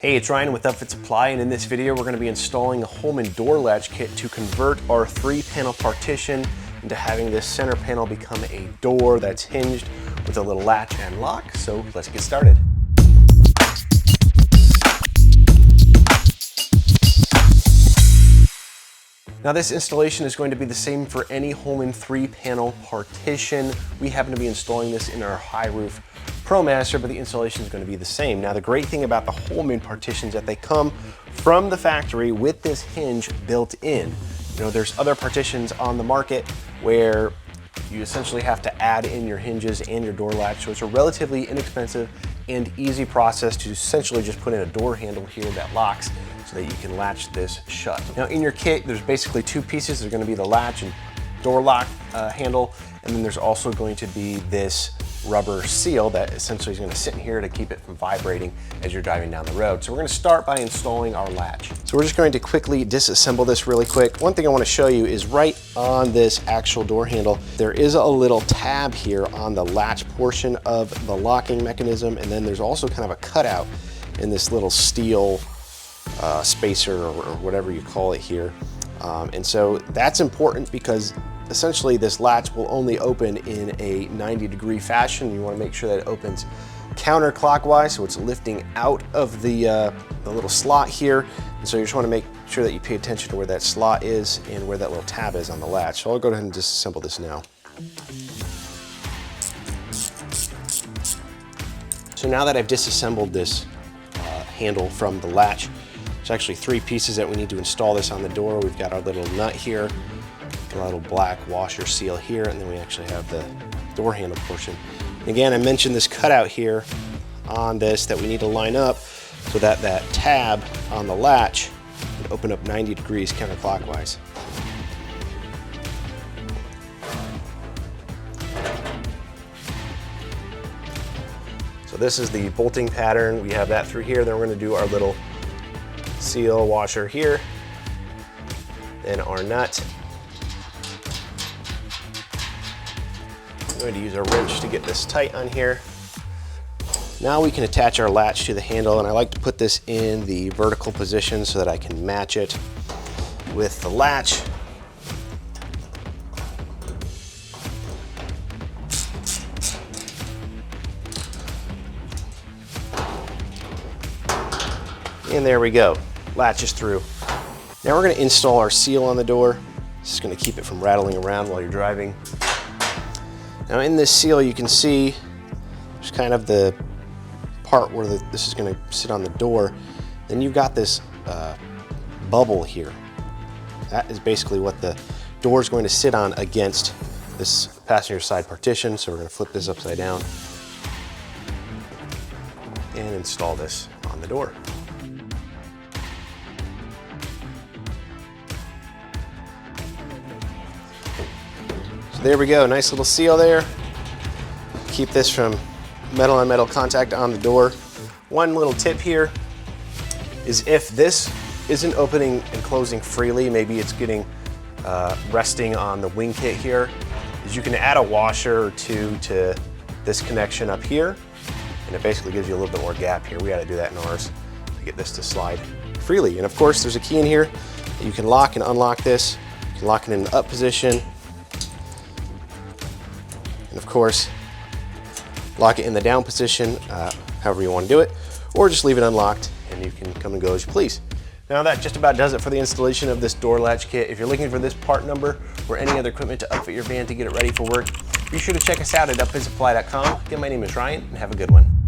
Hey, it's Ryan with Upfit Supply, and in this video we're going to be installing a Holman door latch kit to convert our 3-panel partition into having this center panel become a door that's hinged with a little latch and lock. So let's get started. Now this installation is going to be the same for any Holman 3-panel partition. We happen to be installing this in our high roof ProMaster, but the installation is going to be the same. Now the great thing about the Holman partitions is that they come from the factory with this hinge built in. You know, there's other partitions on the market where you essentially have to add in your hinges and your door latch, so it's a relatively inexpensive and easy process to essentially just put in a door handle here that locks so that you can latch this shut. Now in your kit, there's basically two pieces. There's going to be the latch and door lock handle, and then there's also going to be this rubber seal that essentially is going to sit in here to keep it from vibrating as you're driving down the road. So we're going to start by installing our latch. So we're just going to quickly disassemble this really quick. One thing I want to show you is right on this actual door handle, there is a little tab here on the latch portion of the locking mechanism, and then there's also kind of a cutout in this little steel spacer or whatever you call it here. And so that's important because essentially this latch will only open in a 90-degree fashion. You want to make sure that it opens counterclockwise, so it's lifting out of the little slot here. And so you just want to make sure that you pay attention to where that slot is and where that little tab is on the latch. So I'll go ahead and disassemble this now. So now that I've disassembled this handle from the latch, there's actually 3 pieces that we need to install this on the door. We've got our little nut here, a little black washer seal here, and then we actually have the door handle portion. And again, I mentioned this cutout here on this that we need to line up so that that tab on the latch can open up 90 degrees counterclockwise. So this is the bolting pattern. We have that through here. Then we're going to do our little seal washer here, then our nut. I'm going to use a wrench to get this tight on here. Now we can attach our latch to the handle, and I like to put this in the vertical position so that I can match it with the latch. And there we go, latch is through. Now we're going to install our seal on the door. This is going to keep it from rattling around while you're driving. Now in this seal you can see there's kind of the part where this is going to sit on the door. Then you've got this bubble here. That is basically what the door is going to sit on against this passenger side partition. So we're going to flip this upside down and install this on the door. So there we go, nice little seal there. Keep this from metal on metal contact on the door. One little tip here is if this isn't opening and closing freely, maybe it's getting resting on the wing kit here, is you can add a washer or two to this connection up here, and it basically gives you a little bit more gap here. We had to do that in ours to get this to slide freely. And of course there's a key in here that you can lock and unlock this. You can lock it in the up position, and of course lock it in the down position, however you want to do it, or just leave it unlocked and you can come and go as you please. Now that just about does it for the installation of this door latch kit. If you're looking for this part number or any other equipment to upfit your van to get it ready for work, be sure to check us out at upfitsupply.com. Again, my name is Ryan, and have a good one.